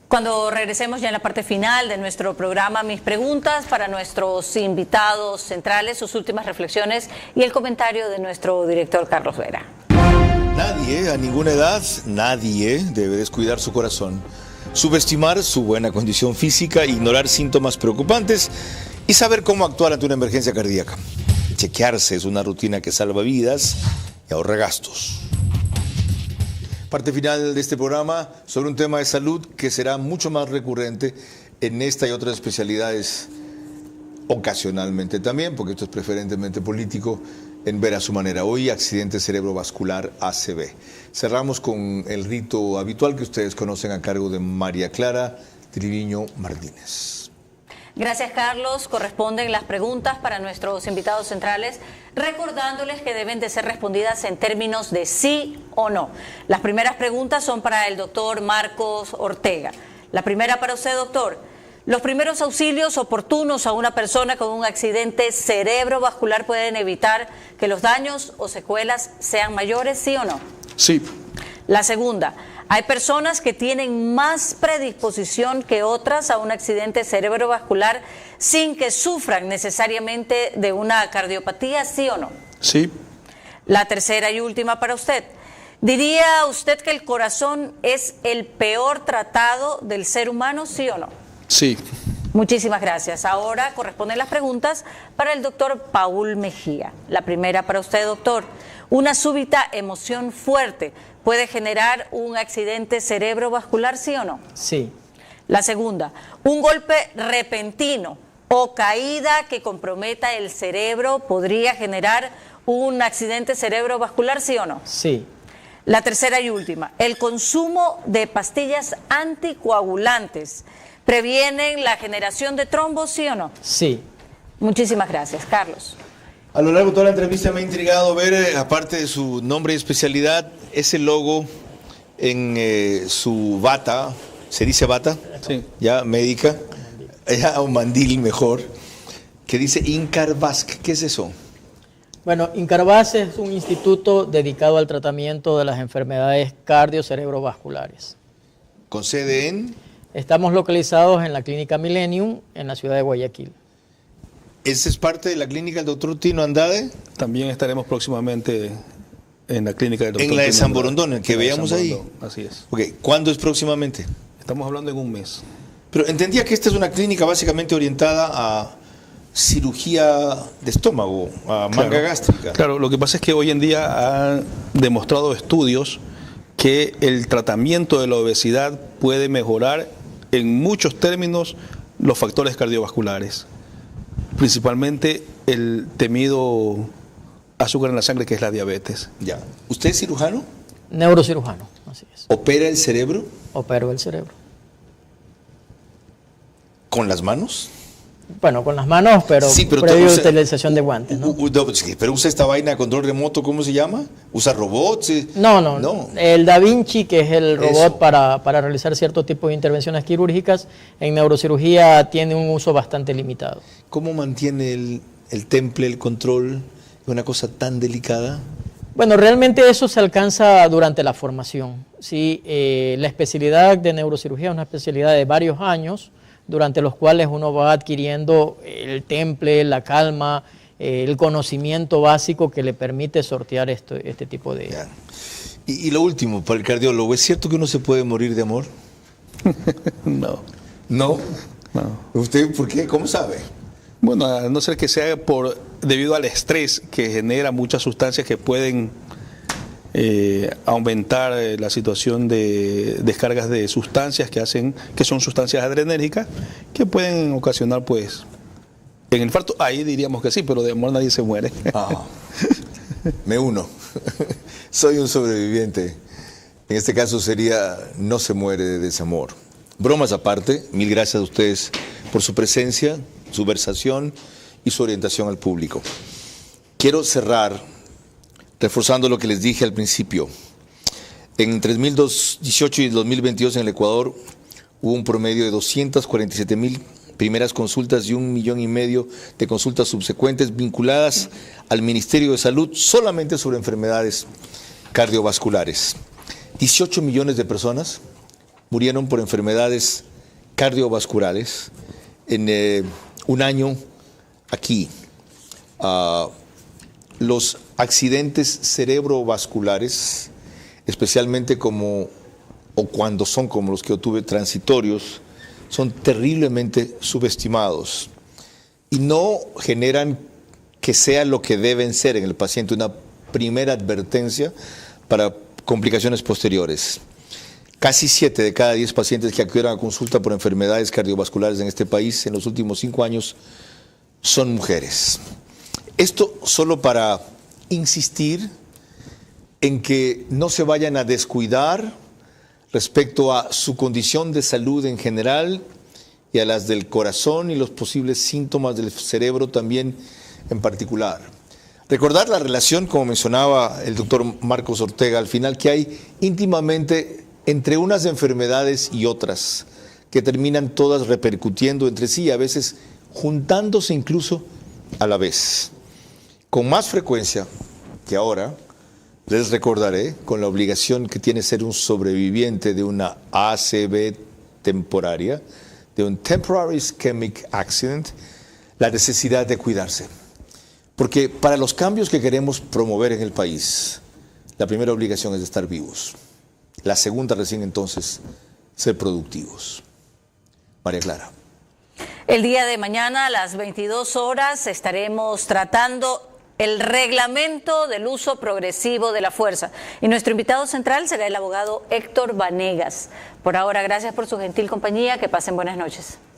[SPEAKER 5] Cuando regresemos ya en la parte final de nuestro programa, mis preguntas para nuestros invitados centrales, sus últimas reflexiones y el comentario de nuestro director Carlos Vera.
[SPEAKER 1] Nadie, a ninguna edad, nadie debe descuidar su corazón, subestimar su buena condición física, ignorar síntomas preocupantes y saber cómo actuar ante una emergencia cardíaca. Chequearse es una rutina que salva vidas y ahorra gastos. Parte final de este programa sobre un tema de salud que será mucho más recurrente en esta y otras especialidades ocasionalmente también, porque esto es preferentemente político, en Ver a su manera. Hoy, accidente cerebrovascular ACV. Cerramos con el rito habitual que ustedes conocen a cargo de María Clara Triviño Martínez.
[SPEAKER 5] Gracias, Carlos. Corresponden las preguntas para nuestros invitados centrales, recordándoles que deben de ser respondidas en términos de sí o no. Las primeras preguntas son para el doctor Marcos Ortega. La primera para usted, doctor. ¿Los primeros auxilios oportunos a una persona con un accidente cerebrovascular pueden evitar que los daños o secuelas sean mayores, sí o no?
[SPEAKER 4] Sí.
[SPEAKER 5] La segunda. Hay personas que tienen más predisposición que otras a un accidente cerebrovascular sin que sufran necesariamente de una cardiopatía, ¿sí o no?
[SPEAKER 4] Sí.
[SPEAKER 5] La tercera y última para usted. ¿Diría usted que el corazón es el peor tratado del ser humano, sí o no?
[SPEAKER 4] Sí.
[SPEAKER 5] Muchísimas gracias. Ahora corresponden las preguntas para el doctor Paul Mejía. La primera para usted, doctor. ¿Una súbita emoción fuerte puede generar un accidente cerebrovascular, sí o no?
[SPEAKER 3] Sí.
[SPEAKER 5] La segunda, ¿un golpe repentino o caída que comprometa el cerebro podría generar un accidente cerebrovascular, sí o no?
[SPEAKER 3] Sí.
[SPEAKER 5] La tercera y última, ¿el consumo de pastillas anticoagulantes previenen la generación de trombos, sí o no?
[SPEAKER 3] Sí.
[SPEAKER 5] Muchísimas gracias. Carlos.
[SPEAKER 1] A lo largo de toda la entrevista me ha intrigado ver, aparte de su nombre y especialidad, ese logo en su bata, ¿se dice bata?
[SPEAKER 4] Sí.
[SPEAKER 1] Ya, médica, ya, un mandil mejor, que dice Incarbasc. ¿Qué es eso?
[SPEAKER 3] Bueno, Incarbasc es un instituto dedicado al tratamiento de las enfermedades cardiocerebrovasculares.
[SPEAKER 1] ¿Con sede en?
[SPEAKER 3] Estamos localizados en la Clínica Millennium, en la ciudad de Guayaquil.
[SPEAKER 1] ¿Esa es parte de la clínica del doctor Tino Andade?
[SPEAKER 4] También estaremos próximamente en la clínica del doctor
[SPEAKER 1] En la de
[SPEAKER 4] Tino
[SPEAKER 1] San
[SPEAKER 4] Andade.
[SPEAKER 1] Borondón, el que veíamos ahí.
[SPEAKER 4] Así es.
[SPEAKER 1] Ok, ¿cuándo es próximamente?
[SPEAKER 4] Estamos hablando en un mes.
[SPEAKER 1] Pero entendía que esta es una clínica básicamente orientada a cirugía de estómago, a manga gástrica.
[SPEAKER 4] Claro, lo que pasa es que hoy en día han demostrado estudios que el tratamiento de la obesidad puede mejorar en muchos términos los factores cardiovasculares, principalmente el temido azúcar en la sangre, que es la diabetes.
[SPEAKER 1] Ya. ¿Usted es cirujano?
[SPEAKER 3] Neurocirujano, así es.
[SPEAKER 1] ¿Opera el cerebro?
[SPEAKER 3] Opero el cerebro.
[SPEAKER 1] ¿Con las manos?
[SPEAKER 3] Bueno, con las manos, pero,
[SPEAKER 1] Sí, pero
[SPEAKER 3] previa
[SPEAKER 1] usa-
[SPEAKER 3] utilización de guantes, ¿no?
[SPEAKER 1] Pero usa esta vaina de control remoto, ¿cómo se llama? ¿Usa robots?
[SPEAKER 3] No. El Da Vinci, que es el robot
[SPEAKER 1] Eso.
[SPEAKER 3] para realizar cierto tipo de intervenciones quirúrgicas, en neurocirugía tiene un uso bastante limitado.
[SPEAKER 1] ¿Cómo mantiene el temple, el control de una cosa tan delicada?
[SPEAKER 3] Bueno, realmente eso se alcanza durante la formación. ¿Sí? La especialidad de neurocirugía es una especialidad de varios años, durante los cuales uno va adquiriendo el temple, la calma, el conocimiento básico que le permite sortear este tipo de...
[SPEAKER 1] Ya. Y lo último, para el cardiólogo, ¿es cierto que uno se puede morir de amor?
[SPEAKER 4] No.
[SPEAKER 1] No.
[SPEAKER 4] No.
[SPEAKER 1] ¿Usted por qué? ¿Cómo sabe?
[SPEAKER 4] Bueno, a no ser que sea debido al estrés que genera muchas sustancias que pueden aumentar la situación de descargas de sustancias que son sustancias adrenérgicas, que pueden ocasionar pues en el infarto. Ahí diríamos que sí, pero de amor nadie se muere.
[SPEAKER 1] Ah, me uno. Soy un sobreviviente. En este caso sería no se muere de desamor. Bromas aparte, mil gracias a ustedes por su presencia, su versación y su orientación al público. Quiero cerrar reforzando lo que les dije al principio. Entre 2018 y 2022 en el Ecuador hubo un promedio de 247,000 primeras consultas y 1,5 millones de consultas subsecuentes vinculadas al Ministerio de Salud solamente sobre enfermedades cardiovasculares. 18 millones de personas murieron por enfermedades cardiovasculares en un año aquí. Los accidentes cerebrovasculares, especialmente cuando son como los que yo tuve transitorios, son terriblemente subestimados y no generan que sea lo que deben ser en el paciente una primera advertencia para complicaciones posteriores. Casi 7 de cada 10 pacientes que acudieron a consulta por enfermedades cardiovasculares en este país en los últimos 5 años son mujeres. Esto solo para insistir en que no se vayan a descuidar respecto a su condición de salud en general y a las del corazón y los posibles síntomas del cerebro también en particular. Recordar la relación, como mencionaba el doctor Marcos Ortega al final, que hay íntimamente entre unas enfermedades y otras, que terminan todas repercutiendo entre sí, a veces juntándose incluso a la vez. Con más frecuencia que ahora, les recordaré, con la obligación que tiene ser un sobreviviente de una ACV temporaria, de un Temporary Ischemic Accident, la necesidad de cuidarse. Porque para los cambios que queremos promover en el país, la primera obligación es de estar vivos. La segunda recién entonces, ser productivos. María Clara.
[SPEAKER 5] El día de mañana a las 22 horas estaremos tratando el reglamento del uso progresivo de la fuerza. Y nuestro invitado central será el abogado Héctor Vanegas. Por ahora, gracias por su gentil compañía. Que pasen buenas noches.